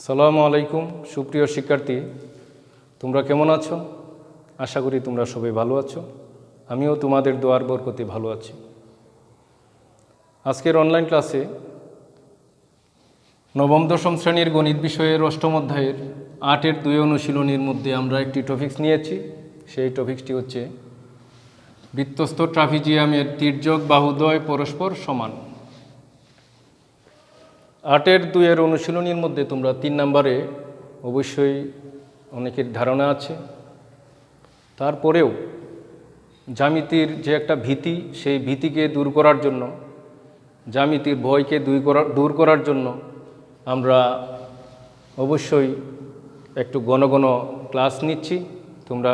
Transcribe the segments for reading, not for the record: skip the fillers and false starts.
আসসালামু আলাইকুম সুপ্রিয় শিক্ষার্থী, তোমরা কেমন আছো? আশা করি তোমরা সবাই ভালো আছো। আমিও তোমাদের দোয়ার বরকতে ভালো আছি। আজকের অনলাইন ক্লাসে নবম দশম শ্রেণীর গণিত বিষয়ের অষ্টম অধ্যায়ের ৮-এর ২ অনুশীলনীর মধ্যে আমরা একটি টপিকস নিয়েছি। সেই টপিকসটি হচ্ছে বৃত্তস্থ ট্রাপিজিয়ামের তির্যক বাহুদ্বয় পরস্পর সমান। ৮-এর ২-এর অনুশীলনীর মধ্যে তোমরা ৩ নম্বরে অবশ্যই অনেকের ধারণা আছে। তারপরেও জ্যামিতির যে একটা ভীতি, সেই ভীতিকে দূর করার জন্য, জ্যামিতির ভয়কে দূর করার জন্য আমরা অবশ্যই একটু ঘন ঘন ক্লাস নিচ্ছি। তোমরা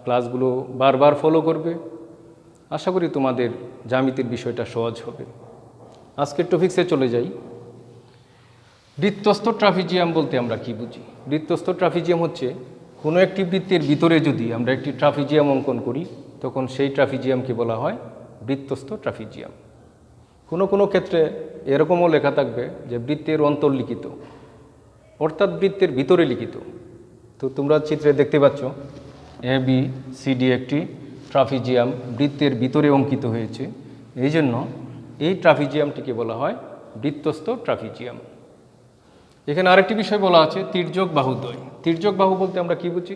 ক্লাসগুলো বারবার ফলো করবে। আশা করি তোমাদের জ্যামিতির বিষয়টা সহজ হবে। আজকের টপিকসে চলে যাই। বৃত্তস্থ ট্রাপিজিয়াম বলতে আমরা কি বুঝি? বৃত্তস্থ ট্রাপিজিয়াম হচ্ছে কোনো একটি বৃত্তের ভিতরে যদি আমরা একটি ট্রাপিজিয়াম অঙ্কন করি, তখন সেই ট্রাপিজিয়ামকে বলা হয় বৃত্তস্থ ট্রাপিজিয়াম। কোনো ক্ষেত্রে এরকমও লেখা থাকবে যে বৃত্তের অন্তর্লিখিত, অর্থাৎ বৃত্তের ভিতরে লিখিত। তো তোমরা চিত্রে দেখতে পাচ্ছ ABCD একটি ট্রাপিজিয়াম বৃত্তের ভিতরে অঙ্কিত হয়েছে। এই জন্য এই ট্রাপিজিয়ামটিকে বলা হয় বৃত্তস্থ ট্রাপিজিয়াম। এখানে আরেকটি বিষয় বলা আছে, তির্যক বাহুদ্বয়। তির্যক বাহু বলতে আমরা কি বুঝি?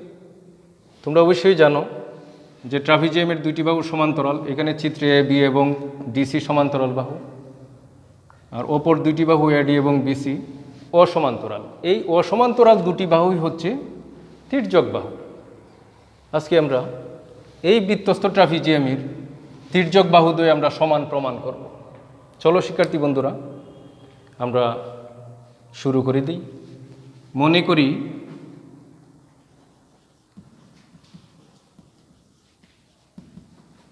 তোমরা অবশ্যই জানো যে ট্রাপিজিয়ামের দুইটি বাহু সমান্তরাল। এখানে চিত্রে AB এবং DC সমান্তরাল বাহু, আর অপর দুইটি বাহু AD এবং BC অসমান্তরাল। এই অসমান্তরাল দুটি বাহুই হচ্ছে তির্যক বাহু। আজকে আমরা এই বৃত্তস্থ ট্রাপিজিয়ামের তির্যক বাহুদ্বয় আমরা সমান প্রমাণ করব। চলো শিক্ষার্থী বন্ধুরা, আমরা শুরু করে দিই। মনে করি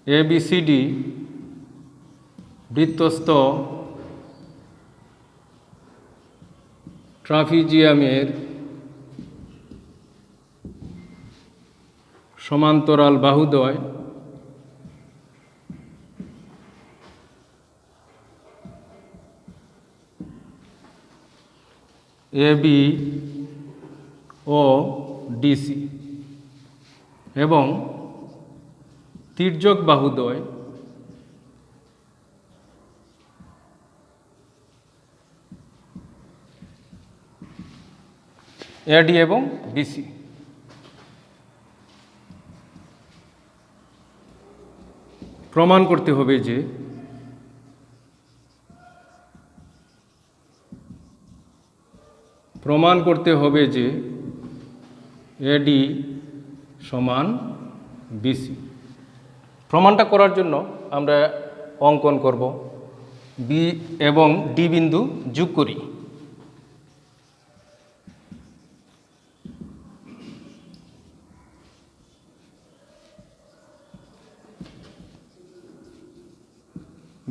ABCD বৃত্তস্থ ট্রাপিজিয়ামের সমান্তরাল বাহুদ্বয় AB ও DC এবং তির্যক বাহুদ্বয় AD এবং BC। প্রমাণ করতে হবে যে AD সমান BC। প্রমাণটা করার জন্য আমরা অঙ্কন করব। B এবং D বিন্দু যোগ করি।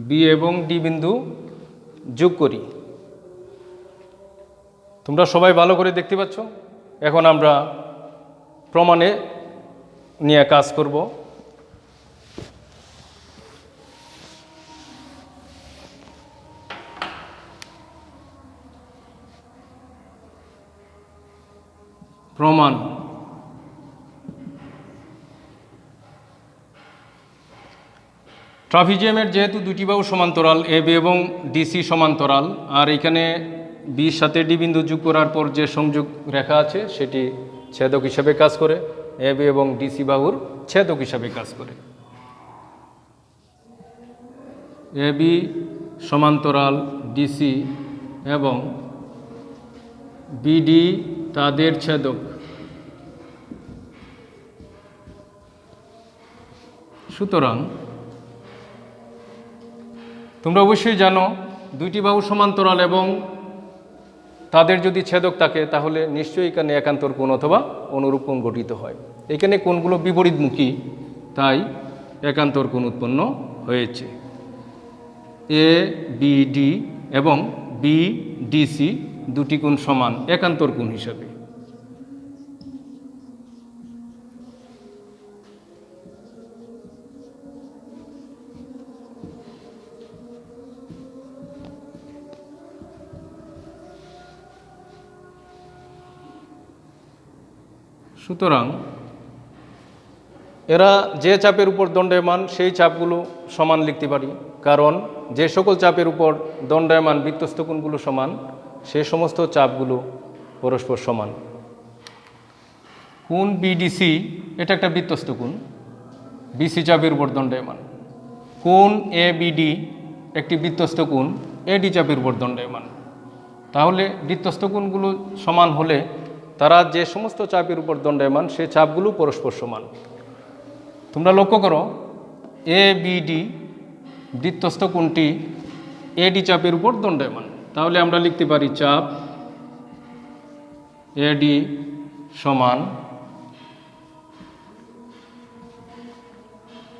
B এবং D বিন্দু যোগ করি। তোমরা সবাই ভালো করে দেখতে পাচ্ছ। এখন আমরা প্রমাণে নিয়ে কাজ করব। প্রমাণ। ট্রাপিজিয়ামের যেহেতু দুটি বাহু সমান্তরাল, AB এবং DC সমান্তরাল, আর এখানে Bর সাথে D বিন্দু যোগ করার পর যে সংযোগ রেখা আছে সেটি ছেদক হিসাবে কাজ করে, AB এবং DC বাহুর ছেদক হিসাবে কাজ করে। AB সমান্তরাল DC এবং BD তাদের ছেদক। সুতরাং তোমরা অবশ্যই জানো দুইটি বাহু সমান্তরাল এবং তাদের যদি ছেদক থাকে তাহলে নিশ্চয়ই এখানে একান্তর কোণ অথবা অনুরূপ কোণ গঠিত হয়। এখানে কোণগুলো বিপরীতমুখী, তাই একান্তর কোণ উৎপন্ন হয়েছে। ABD এবং BDC দুটি কোণ সমান একান্তর কোণ হিসাবে। সুতরাং এরা যে চাপের উপর দণ্ডায়মান সেই চাপগুলো সমান লিখতে পারি, কারণ যে সকল চাপের উপর দণ্ডায়মান বৃত্তস্থ কোণগুলো সমান সে সমস্ত চাপগুলো পরস্পর সমান। কোণ বিডিসি এটা একটা বৃত্তস্থ কোণ, বিসি চাপের উপর দণ্ডায়মান। কোণ এবিডি একটি বৃত্তস্থ কোণ, এডি চাপের উপর দণ্ডায়মান। তাহলে বৃত্তস্থ কোণগুলো সমান হলে তারা যে সমস্ত চাপের উপর দণ্ডায়মান সে চাপগুলো পরস্পর সমান। তোমরা লক্ষ্য করো এবিডি বৃত্তস্থ কোণটি এডি চাপের উপর দণ্ডায়মান। তাহলে আমরা লিখতে পারি চাপ এডি সমান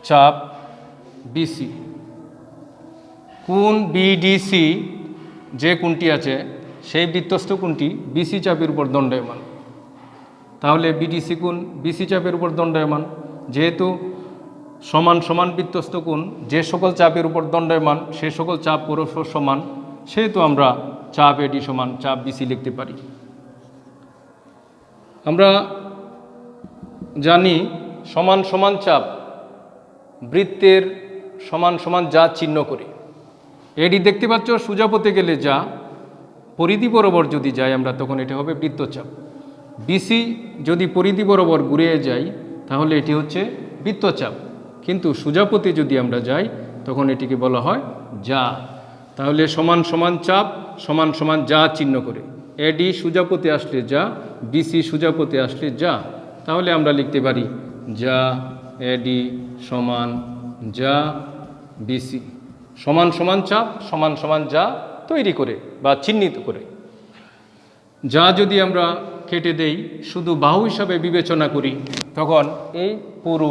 চাপ বিসি। কোণ বিডিসি যে কোণটি আছে সেই বৃত্তস্থ কোণটি বিসি চাপের উপর দণ্ডায়মান। তাহলে বিডিসি কোণ বিসি চাপের উপর দণ্ডায়মান। যেহেতু সমান সমান বৃত্তস্থ কোণ যে সকল চাপের উপর দণ্ডায়মান সে সকল চাপ পরস্পর সমান, সেহেতু আমরা চাপ এডি সমান চাপ বিসি লিখতে পারি। আমরা জানি সমান সমান চাপ বৃত্তের সমান সমান যা চিহ্ন করে। এডি দেখতে পাচ্ছ সোজা পথে গেলে যা, পরিধি বরাবর যদি যাই আমরা তখন এটা হবে বৃত্তচাপ। বিসি যদি পরিধি বরাবর ঘুরে যাই তাহলে এটি হচ্ছে বৃত্তচাপ, কিন্তু সোজা পথে যদি আমরা যাই তখন এটিকে বলা হয় যা। তাহলে সমান সমান চাপ সমান সমান যা চিহ্ন করে। এডি সোজা পথে আসলে যা, বিসি সোজা পথে আসলে যা। তাহলে আমরা লিখতে পারি যা এডি সমান যা বিসি। সমান সমান চাপ সমান সমান যা তৈরি করে বা চিহ্নিত করে। যা যদি আমরা কেটে দেই শুধু বাহু হিসাবে বিবেচনা করি তখন এই পুরো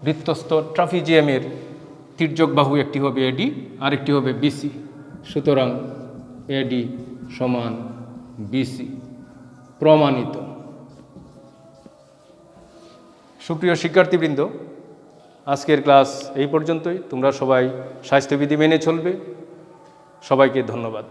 বৃত্তস্থ ট্রাপিজিয়ামের তির্যক বাহু একটি হবে এডি আর একটি হবে বিসি। সুতরাং এডি সমান বিসি প্রমাণিত। সুপ্রিয় শিক্ষার্থীবৃন্দ, আজকের ক্লাস এই পর্যন্তই। তোমরা সবাই স্বাস্থ্যবিধি মেনে চলবে। সবাইকে ধন্যবাদ।